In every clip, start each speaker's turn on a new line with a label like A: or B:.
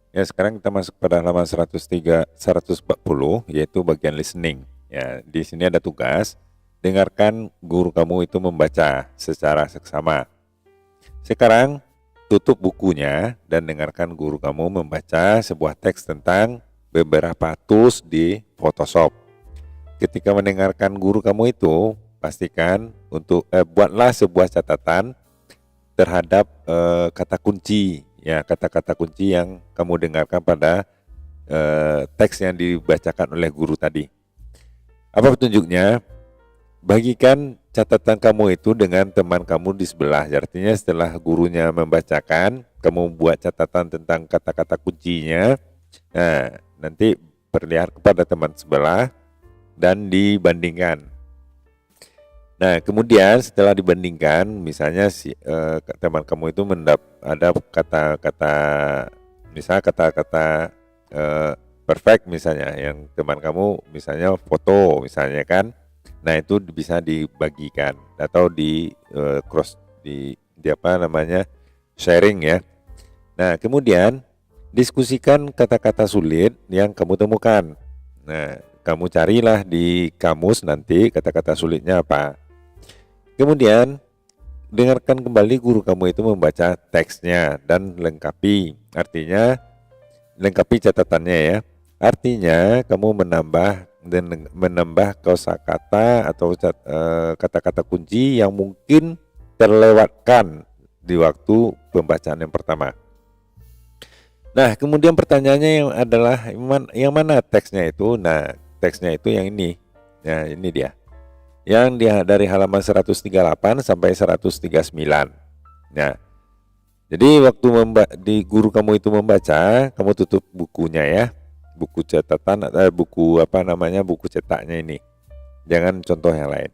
A: Ya, sekarang kita masuk pada halaman 140, yaitu bagian listening. Ya, di sini ada tugas, dengarkan guru kamu itu membaca secara seksama. Sekarang, tutup bukunya dan dengarkan guru kamu membaca sebuah teks tentang beberapa tools di Photoshop. Ketika mendengarkan guru kamu itu, pastikan buatlah sebuah catatan terhadap kata kunci, ya, kata-kata kunci yang kamu dengarkan pada teks yang dibacakan oleh guru tadi. Apa petunjuknya? Bagikan catatan kamu itu dengan teman kamu di sebelah. Artinya setelah gurunya membacakan, kamu buat catatan tentang kata-kata kuncinya. Nah, nanti perlihat kepada teman sebelah dan dibandingkan. Nah, kemudian setelah dibandingkan, misalnya teman kamu itu ada kata-kata, misalnya kata-kata perfect misalnya, yang teman kamu misalnya foto misalnya kan. Nah, itu bisa dibagikan atau di apa namanya, sharing ya. Nah, kemudian diskusikan kata-kata sulit yang kamu temukan. Nah, kamu carilah di kamus nanti kata-kata sulitnya apa. Kemudian, dengarkan kembali guru kamu itu membaca teksnya dan lengkapi catatannya ya. Artinya, kamu menambah kosakata atau kata-kata kunci yang mungkin terlewatkan di waktu pembacaan yang pertama. Nah, kemudian pertanyaannya yang mana teksnya itu? Nah, teksnya itu yang ini. Nah, ini dia. Dari halaman 138 sampai 139. Nah, jadi waktu di guru kamu itu membaca, kamu tutup bukunya ya, buku catatan atau buku cetaknya ini. Jangan contoh yang lain.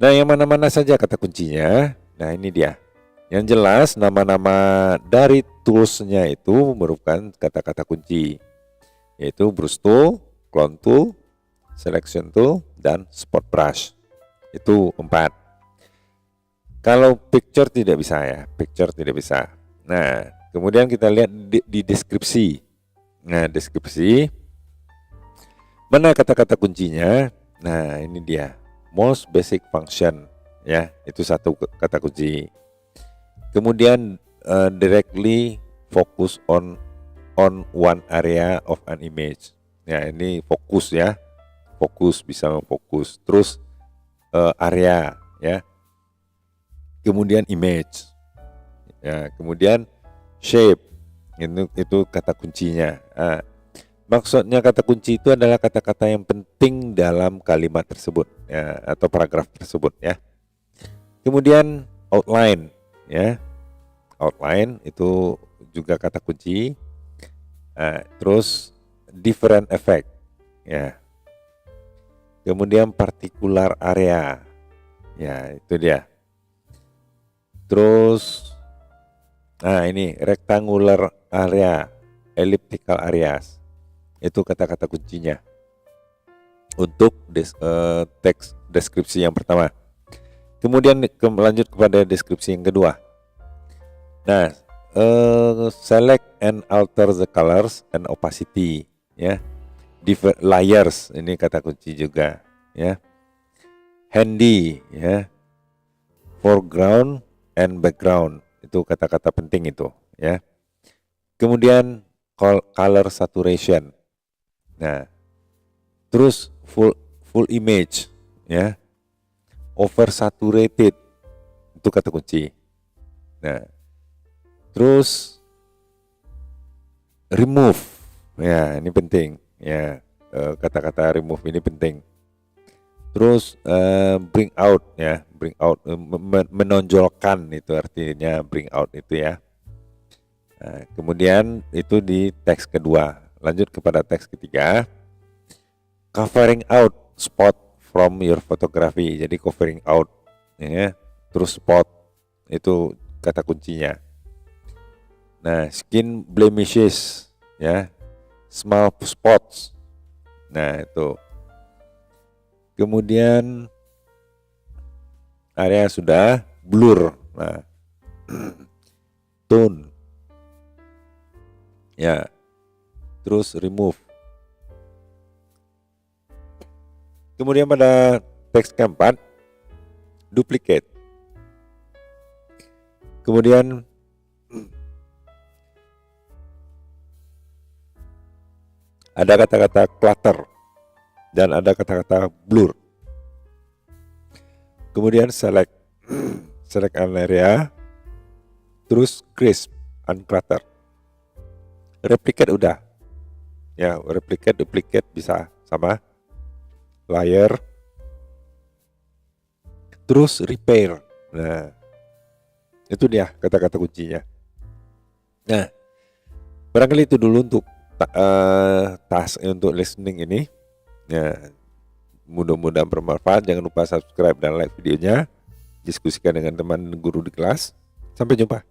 A: Nah, yang mana-mana saja kata kuncinya. Nah, ini dia. Yang jelas nama-nama dari toolsnya itu merupakan kata-kata kunci, yaitu brush tool, clone tool, selection tool, dan spot brush. Itu 4. Kalau picture tidak bisa ya, picture tidak bisa. Nah, kemudian kita lihat di deskripsi. Nah, deskripsi, mana kata-kata kuncinya? Nah, ini dia. Most basic function, ya, itu satu kata kunci. Kemudian directly focus on one area of an image. Ya, ini fokus ya. Fokus, bisa memfokus. Terus area ya. Kemudian image, ya, kemudian shape, itu kata kuncinya. Nah, maksudnya kata kunci itu adalah kata-kata yang penting dalam kalimat tersebut ya, atau paragraf tersebut ya. Kemudian outline ya, outline itu juga kata kunci. Terus different effect ya, kemudian particular area ya, itu dia. Terus, nah ini rectangular area, elliptical areas, itu kata-kata kuncinya untuk teks deskripsi yang pertama. Kemudian lanjut kepada deskripsi yang kedua. Nah, select and alter the colors and opacity, ya, different layers, ini kata kunci juga, ya, handy, ya, foreground and background, itu kata-kata penting itu ya. Kemudian color saturation. Nah, terus full image ya. Oversaturated, itu kata kunci. Nah, terus remove. Ya, ini penting ya. Kata-kata remove ini penting. Terus bring out ya, bring out, menonjolkan, itu artinya bring out itu ya. Nah, kemudian itu di teks kedua. Lanjut kepada teks ketiga. Covering out spot from your photography. Jadi covering out ya, terus spot, itu kata kuncinya. Nah, skin blemishes ya, small spots. Nah, itu. Kemudian area sudah blur. Nah, tone Ya. Terus remove. Kemudian pada teks keempat, duplicate. Kemudian ada kata-kata clutter dan ada kata-kata blur. Kemudian select an area, terus crisp, unclutter. Replicate udah. Ya, replicate, duplicate bisa sama. Layer, terus repair. Nah, itu dia kata-kata kuncinya. Nah, barangkali itu dulu untuk task untuk listening ini. Ya, mudah-mudahan bermanfaat. Jangan lupa subscribe dan like videonya. Diskusikan dengan teman guru di kelas. Sampai jumpa.